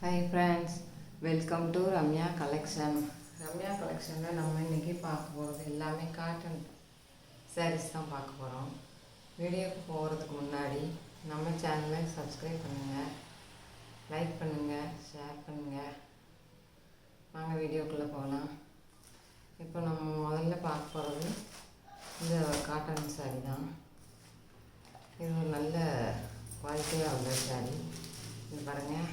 Hi friends, welcome to Ramya collection. Ramya கலெக்ஷனில் நம்ம இன்றைக்கி பார்க்க போகிறது எல்லாமே காட்டன் சாரீஸ் தான் பார்க்க போகிறோம். வீடியோக்கு போகிறதுக்கு முன்னாடி நம்ம சேனலை சப்ஸ்கிரைப் பண்ணுங்கள், லைக் பண்ணுங்கள், ஷேர் பண்ணுங்கள். வாங்க வீடியோக்குள்ளே போகலாம். இப்போ நம்ம முதல்ல பார்க்க போகிறது இந்த காட்டன் சாரீ தான். இது ஒரு நல்ல குவாலிட்டியாக உள்ள சாரீ. இது பாருங்கள்,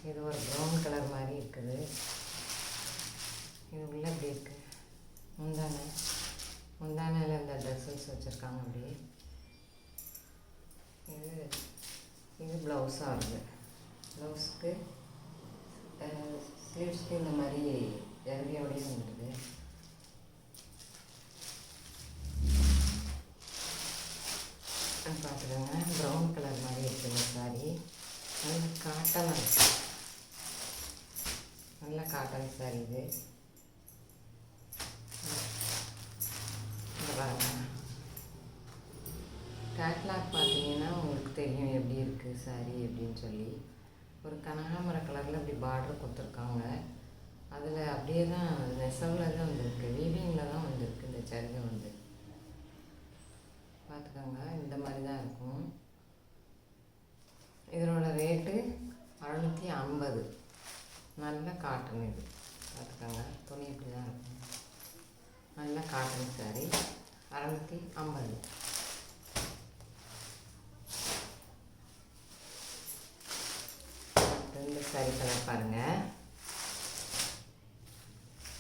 இது ஒரு ப்ரௌன் கலர் மாதிரி இருக்குது. இது உள்ளே இப்படி இருக்குது. முந்தானையில் இந்த ட்ரெஸ்ஸஸ் வச்சுருக்காங்க அப்படி. இது ப்ளவுஸாக வருது. ப்ளவுஸுக்கு ஸ்லீவ்ஸ்க்கு இந்த மாதிரி ஜரிகையோடையும் வந்துடுது. பார்த்துக்கோங்க, ப்ரௌன் கலர் மாதிரி இருக்குது சாரி. நல்ல காட்டனாக இருக்குது, நல்ல காட்டன் சாரி இது. கேட்லாக் பார்த்தீங்கன்னா உங்களுக்கு தெரியும் எப்படி இருக்குது சாரி எப்படின்னு சொல்லி. ஒரு கனகாமர கலரில் அப்படி பார்டர் கொடுத்துருக்காங்க. அதில் அப்படியே தான் நெசவில் தான் வந்திருக்கு, வீவிங்கில் தான் வந்திருக்கு. இந்த சரிகை வந்து பார்த்துக்கோங்க, இந்த மாதிரி தான் இருக்கும். இதனோட ரேட்டு 650. நல்ல காட்டன் இது. பார்த்துக்கோங்க, துணி இப்படி தான் இருக்கும். நல்ல காட்டன் சாரி 650. இந்த சாரி கலர் பாருங்கள்.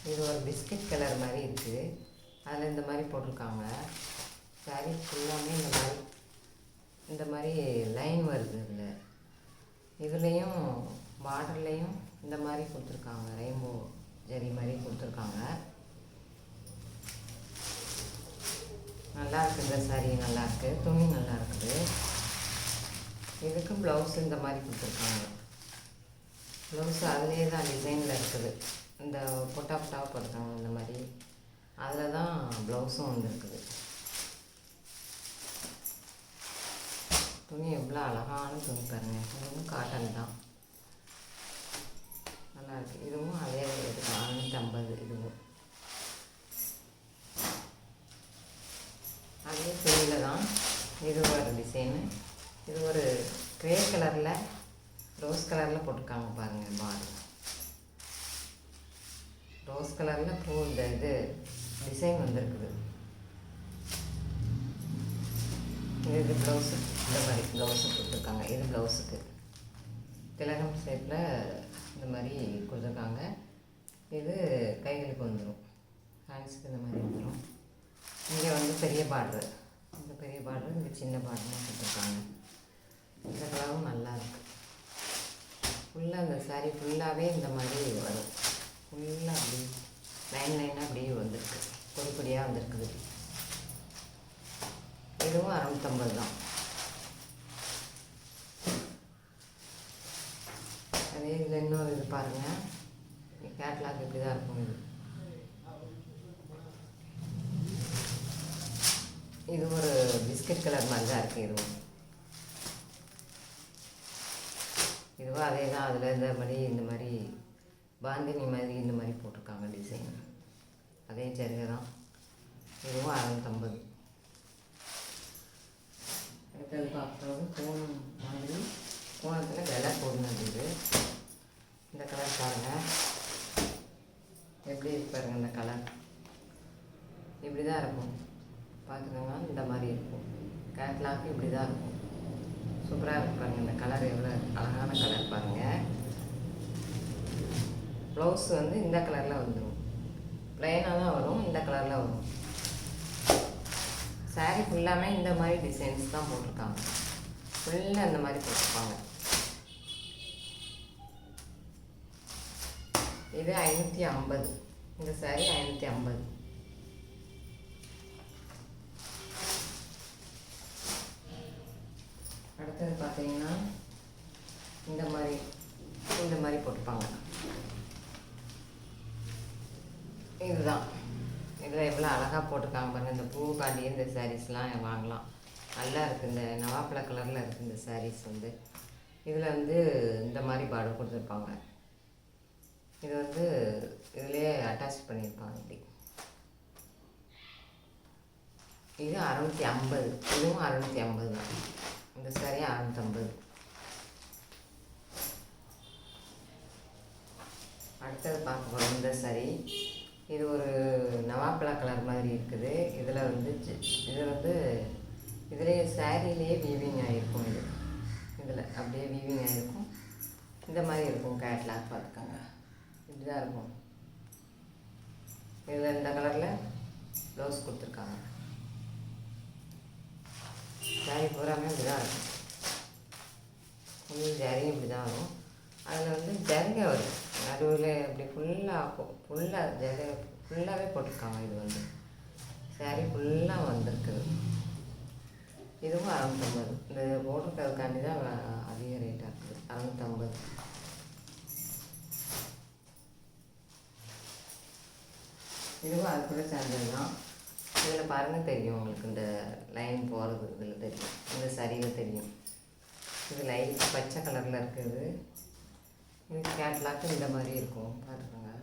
இது ஒரு பிஸ்கட் கலர் மாதிரி இருக்குது. அதில் இந்த மாதிரி போட்டிருக்காங்க. சாரி ஃபுல்லாமே இந்த மாதிரி லைன் வருது. இதுலேயும் பார்டர்லேயும் இந்த மாதிரி கொடுத்துருக்காங்க, ரெயின்போ ஜரி மாதிரி கொடுத்துருக்காங்க. நல்லாயிருக்கு இந்த சாரி, நல்லாயிருக்கு. துணி நல்லா இருக்குது. இதுக்கு ப்ளவுஸ் இந்த மாதிரி கொடுத்துருக்காங்க. ப்ளவுஸ் அதிலே தான் டிசைனில் இருக்குது. இந்த பொட்டா பொட்டாவை போட்டுருக்காங்க இந்த மாதிரி. அதில் தான் ப்ளவுஸும் வந்துருக்குது. துணி எவ்வளோ அழகான துணி பாருங்கள். இதுவும் காட்டன் தான், நல்லாயிருக்கு. இதுவும் அதே ரேட்டு 650. இதுவும் அதே துணியில் தான். இது ஒரு டிசைனு. இது ஒரு க்ரே கலரில் ரோஸ் கலரில் போட்டிருக்காங்க பாருங்கள். பார்டர் ரோஸ் கலரில் பூ இந்த இது டிசைன் வந்திருக்குது. இது ப்ளவுஸு இந்த மாதிரி ப்ளவுஸு கொடுத்துருக்காங்க. இது ப்ளவுஸுக்கு திலகம் ஷேப்பில் இந்த மாதிரி கொடுத்துருக்காங்க. இது கைகளுக்கு வந்துடும், ஹேண்ட்ஸுக்கு இந்த மாதிரி வந்துடும். இங்கே வந்து பெரிய பார்ட்ரு, இந்த பெரிய பார்ட்ரு, இந்த சின்ன பார்டரும் கொடுத்துருக்காங்க. இந்த கலரும் நல்லா இருக்குது. ஃபுல்லாக இந்த சாரீ ஃபுல்லாகவே இந்த மாதிரி வரும். ஃபுல்லாக அப்படி லைனாக அப்படியே வந்திருக்கு, பொடிப்பொடியாக வந்திருக்குது. இதுவும் 650 தான். அதே இதில் இன்னொரு இது பாருங்கள். கேட்லாக் இப்படி தான் இருக்கும். இது ஒரு பிஸ்கட் கலர் மாதிரி தான் இருக்குது. இதுவும் அதே தான். அதில் இந்த மாதிரி பாந்தினி மாதிரி இந்த மாதிரி போட்டிருக்காங்க டிசைன். அதே சரிகை தான். இதுவும் 650. அடுத்தது பார்க்குறது கோணம் மாதிரி. கோணத்தில் விலை போடணும். இது இந்த கலர் பாருங்கள் எப்படி இருக்கு பாருங்கள். இந்த கலர் இப்படி தான் இருக்கும். பார்த்துக்கோங்க, இந்த மாதிரி இருக்கும். கேட்லாக்கு இப்படி தான் இருக்கும். சூப்பராக இருக்கு பாருங்கள். இந்த கலர் எவ்வளோ அழகான கலர் பாருங்கள். ப்ளவுஸ் வந்து இந்த கலரில் வந்துடும். ப்ளைனாக தான் வரும், இந்த கலரில் வரும். சாரீ ஃபுல்லாமே இந்த மாதிரி டிசைன்ஸ் தான் போட்டிருக்காங்க. ஃபுல்லாக இந்த மாதிரி போட்டிருப்பாங்க. இது 550. இந்த சாரீ 550. அடுத்தது பார்த்தீங்கன்னா இந்த மாதிரி போட்டிருப்பாங்க. இதுதான். இதில் எவ்வளோ அழகாக போட்டிருக்காங்க பாருங்கள். இந்த பூ காட்டி இந்த சாரீஸ்லாம் வாங்கலாம். நல்லா இருக்குது. இந்த நவாப்பழ கலரில் இருக்குது இந்த சாரீஸ் வந்து. இதில் வந்து இந்த மாதிரி பார்டர் கொடுத்துருப்பாங்க. இது வந்து இதுலேயே அட்டாச் பண்ணியிருப்பாங்க இப்படி. இது 650, இதுவும் 650 தான். இந்த சாரி 650. அடுத்தது பார்க்க போகிறோம் இந்த சாரி. இது ஒரு நவாப்பழ கலர் மாதிரி இருக்குது. இதில் வந்து இது வந்து இதிலே சாரியிலேயே வீவிங் ஆகிருக்கும். இதில் அப்படியே வீவிங் ஆகிருக்கும். இந்த மாதிரி இருக்கும். கேட்லாக் பார்த்துக்கோங்க, இப்படி தான் இருக்கும். இதில் இந்த கலரில் ப்ளவுஸ் கொடுத்துருக்காங்க. சாரி பூராமே இப்படி தான் இருக்கும். ஃபுல் ஜரியும் இப்படி தான் வரும். அதில் வந்து ஜரிகை வரும் நடுவில் இப்படி ஃபுல்லாக ஜரி ஃபுல்லாகவே போட்டிருக்காங்க. இது வந்து சாரி ஃபுல்லாக வந்திருக்குது. இதுவும் 650. இந்த போட்டிருக்கிறதுக்காண்டி தான் அதிக ரேட்டாக இருக்குது. 650. இதுவும் அது கூட சேர்ந்தது தான். இதில் பாருங்கள், தெரியும் உங்களுக்கு இந்த லைன் போகிறது. இதில் தெரியும், இந்த சரியில் தெரியும். இது லைட் பச்சை கலரில் இருக்குது. இது கேட்லாக்கு இந்த மாதிரி இருக்கும், பார்த்துக்கோங்க.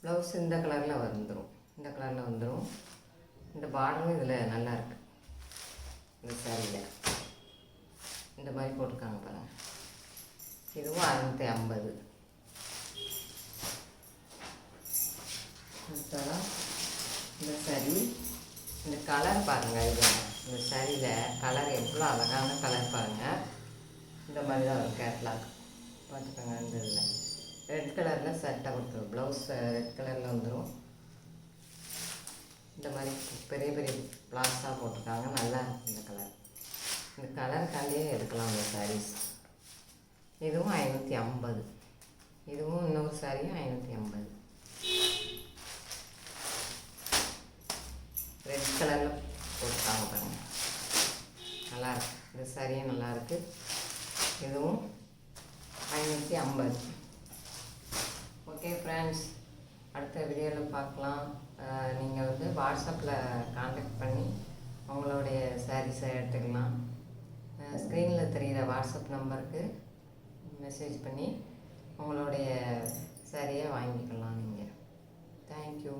ப்ளவுஸ் இந்த கலரில் வந்துடும். இந்த கலரில் வந்துடும். இந்த பார்டரும் இதில் நல்லா இருக்குது. இந்த சாரியில் இந்த மாதிரி போட்டிருக்காங்க பாருங்கள். இதுவும் 650. அடுத்ததான் இந்த சாரி. இந்த கலர் பாருங்கள். இது இந்த சாரியில் கலர் எவ்வளோ அழகான கலர் பாருங்கள். இந்த மாதிரி தான் வரும் கேட்லாக், பார்த்துக்கோங்க. இந்த இதில் ரெட் கலரில் சட்டை கொடுத்துரும். ப்ளவுஸ் ரெட் கலரில் வந்துடும். இந்த மாதிரி பெரிய பெரிய பிளாஸாக போட்டிருக்காங்க. நல்லா இருக்குது இந்த கலர். இந்த கலருக்காண்டியே எடுக்கலாம் இந்த சாரீஸ். இதுவும் 550. இதுவும் இன்னொரு சாரியும் 550. ரெட் கலரில் போட்டுருக்காங்க பாருங்கள், நல்லாயிருக்கு. இந்த சாரியும் நல்லாயிருக்கு. இதுவும் 550. ஓகே ஃப்ரெண்ட்ஸ், அடுத்த வீடியோவில் பார்க்கலாம். நீங்கள் வந்து வாட்ஸ்அப்பில் கான்டாக்ட் பண்ணி உங்களுடைய சாரீஸை எடுத்துக்கலாம். ஸ்க்ரீனில் தெரிகிற வாட்ஸ்அப் நம்பருக்கு மெசேஜ் பண்ணி உங்களுடைய சாரியை வாங்கிக்கலாம் நீங்கள். தேங்க்யூ.